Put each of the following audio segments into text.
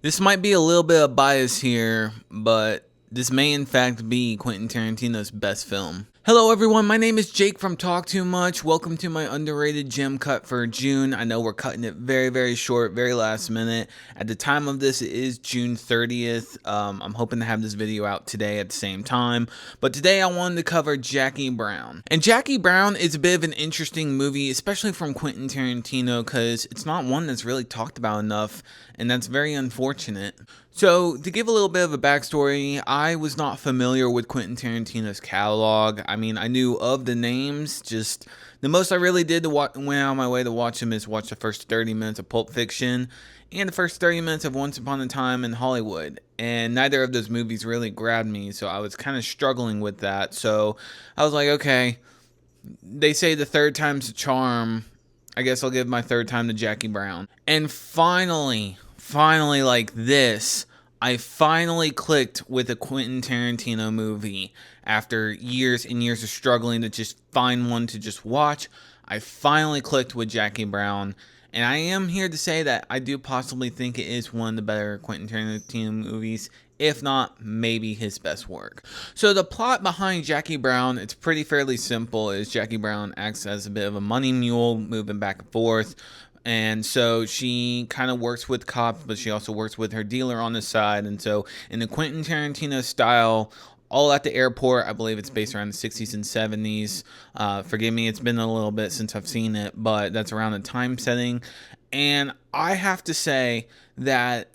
This might be a little bit of bias here, but this may in fact be Quentin Tarantino's best film. Hello everyone, my name is Jake from Talk Too Much. Welcome to my underrated gem cut for June. I know we're cutting it very short, very last minute. At the time of this, it is June 30th. I'm hoping to have this video out today at the same time. But today I wanted to cover Jackie Brown. And Jackie Brown is a bit of an interesting movie, especially from Quentin Tarantino, because it's not one that's really talked about enough, and that's very unfortunate. So, to give a little bit of a backstory, I was not familiar with Quentin Tarantino's catalog. I mean, I knew of the names, just the most I really did to went out of my way to watch him is watch the first 30 minutes of Pulp Fiction and the first 30 minutes of Once Upon a Time in Hollywood. And neither of those movies really grabbed me, so I was kind of struggling with that. So, I was like, okay, they say the third time's a charm. I guess I'll give my third time to Jackie Brown. And finally, like this, I finally clicked with a Quentin Tarantino movie. After years and years of struggling to just find one to just watch, I finally clicked with Jackie Brown. And I am here to say that I do possibly think it is one of the better Quentin Tarantino movies, if not maybe his best work. So the plot behind Jackie Brown, it's fairly simple. Is Jackie Brown acts as a bit of a money mule, moving back and forth. And so she kind of works with cops, but she also works with her dealer on the side. And so in the Quentin Tarantino style, all at the airport, I believe it's based around the 60s and 70s. Forgive me, it's been a little bit since I've seen it, but that's around the time setting. And I have to say that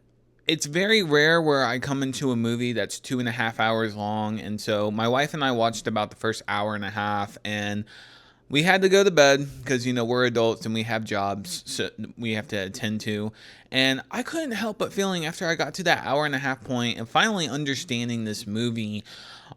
it's very rare where I come into a movie that's 2.5 hours long. And so my wife and I watched about the first hour and a half, and we had to go to bed because, we're adults and we have jobs so we have to attend to. And I couldn't help but feeling after I got to that hour and a half point and finally understanding this movie,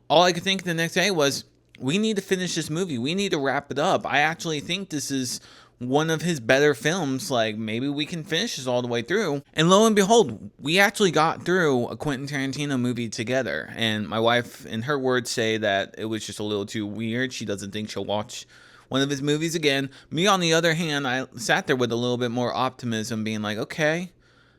all I could think the next day was, we need to finish this movie. We need to wrap it up. I actually think this is one of his better films. Like, maybe we can finish this all the way through. And lo and behold, we actually got through a Quentin Tarantino movie together. And my wife, in her words, say that it was just a little too weird. She doesn't think she'll watch one of his movies again. Me, on the other hand, I sat there with a little bit more optimism, being like, okay,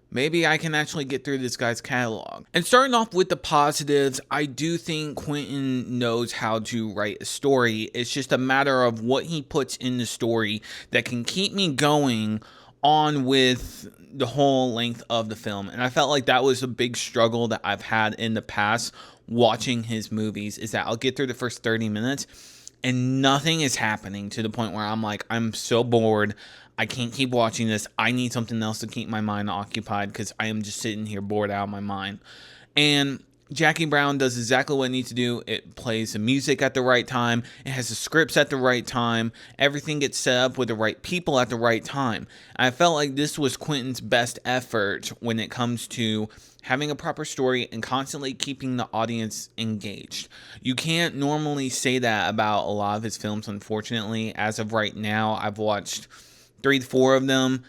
maybe I can actually get through this guy's catalog. And starting off with the positives, I do think Quentin knows how to write a story. It's just a matter of what he puts in the story that can keep me going on with the whole length of the film. And I felt like that was a big struggle that I've had in the past watching his movies, is that I'll get through the first 30 minutes and nothing is happening, to the point where I'm like, I'm so bored. I can't keep watching this. I need something else to keep my mind occupied because I am just sitting here bored out of my mind. And Jackie Brown does exactly what it needs to do. It plays the music at the right time. It has the scripts at the right time. Everything gets set up with the right people at the right time. I felt like this was Quentin's best effort when it comes to having a proper story and constantly keeping the audience engaged. You can't normally say that about a lot of his films, unfortunately. As of right now, I've watched 3 to 4 of them.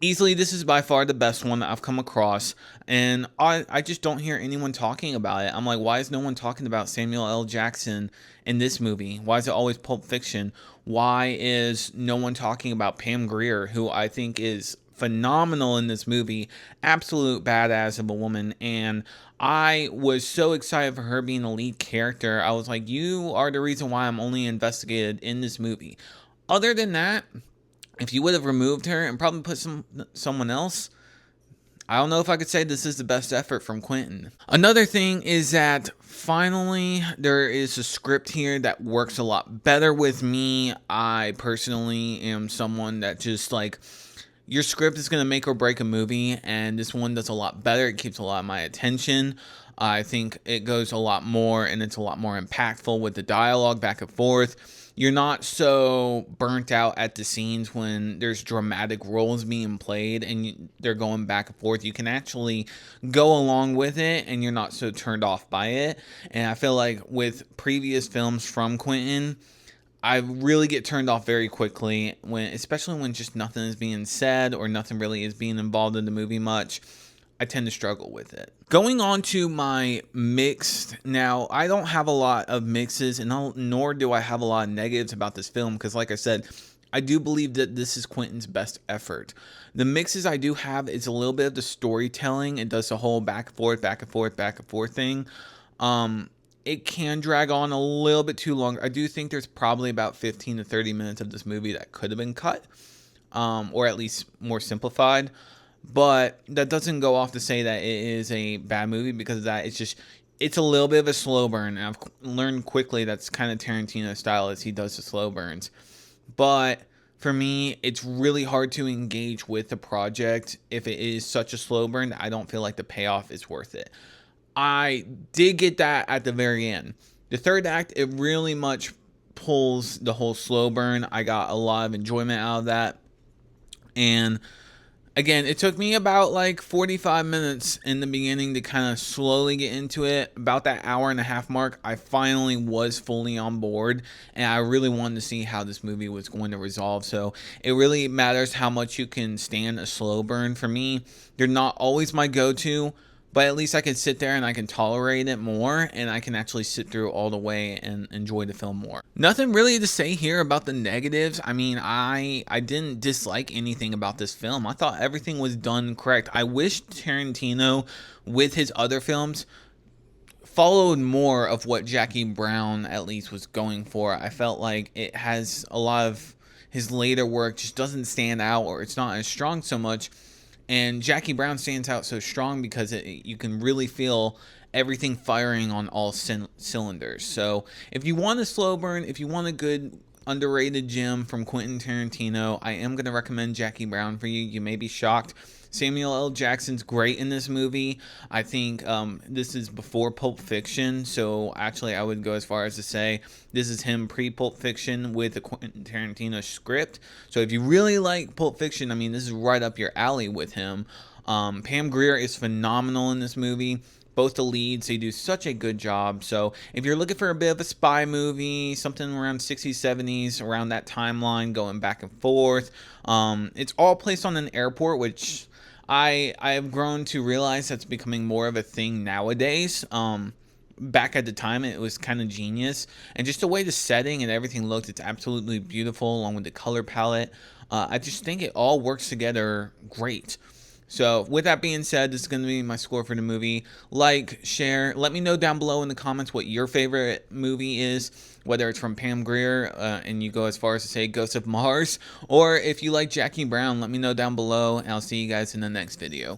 Easily, this is by far the best one that I've come across, and I just don't hear anyone talking about it. I'm like, why is no one talking about Samuel L. Jackson in this movie? Why is it always Pulp Fiction? Why is no one talking about Pam Grier, who I think is phenomenal in this movie, absolute badass of a woman, and I was so excited for her being the lead character. I was like, you are the reason why I'm only investigated in this movie. Other than that, if you would have removed her and probably put someone else, I don't know if I could say this is the best effort from Quentin. Another thing is that finally there is a script here that works a lot better with me. I personally am someone that just like, your script is going to make or break a movie, and this one does a lot better. It keeps a lot of my attention. I think it goes a lot more, and it's a lot more impactful with the dialogue back and forth. You're not so burnt out at the scenes when there's dramatic roles being played and they're going back and forth. You can actually go along with it, and you're not so turned off by it. And I feel like with previous films from Quentin, I really get turned off very quickly, especially when just nothing is being said or nothing really is being involved in the movie much. I tend to struggle with it. Going on to my mixed, now I don't have a lot of mixes, and nor do I have a lot of negatives about this film, because like I said, I do believe that this is Quentin's best effort. The mixes I do have is a little bit of the storytelling. It does the whole back and forth, back and forth, back and forth thing. It can drag on a little bit too long. I do think there's probably about 15 to 30 minutes of this movie that could have been cut, or at least more simplified. But that doesn't go off to say that it is a bad movie because of that. It's a little bit of a slow burn. And I've learned quickly that's kind of Tarantino's style, is he does the slow burns. But for me, it's really hard to engage with the project if it is such a slow burn. I don't feel like the payoff is worth it. I did get that at the very end. The third act, it really much pulls the whole slow burn. I got a lot of enjoyment out of that. And again, it took me about like 45 minutes in the beginning to kind of slowly get into it. About that hour and a half mark, I finally was fully on board, and I really wanted to see how this movie was going to resolve. So it really matters how much you can stand a slow burn. For me, they're not always my go-to, but at least I can sit there and I can tolerate it more, and I can actually sit through all the way and enjoy the film more. Nothing really to say here about the negatives. I mean, I didn't dislike anything about this film. I thought everything was done correct. I wish Tarantino, with his other films, followed more of what Jackie Brown at least was going for. I felt like it has a lot of his later work just doesn't stand out, or it's not as strong so much. And Jackie Brown stands out so strong because you can really feel everything firing on all cylinders. So if you want a slow burn, if you want a good underrated gem from Quentin Tarantino, I am going to recommend Jackie Brown for you. You may be shocked. Samuel L. Jackson's great in this movie. I think this is before Pulp Fiction, so actually I would go as far as to say this is him pre-Pulp Fiction with the Quentin Tarantino script. So if you really like Pulp Fiction, I mean, this is right up your alley with him. Pam Grier is phenomenal in this movie. Both the leads, they do such a good job. So if you're looking for a bit of a spy movie, something around 60s, 70s, around that timeline, going back and forth, it's all placed on an airport, which I have grown to realize that's becoming more of a thing nowadays. Back at the time, it was kind of genius. And just the way the setting and everything looked, it's absolutely beautiful, along with the color palette. I just think it all works together great. So with that being said, this is going to be my score for the movie. Like, share, let me know down below in the comments what your favorite movie is, whether it's from Pam Grier and you go as far as to say Ghost of Mars, or if you like Jackie Brown, let me know down below, and I'll see you guys in the next video.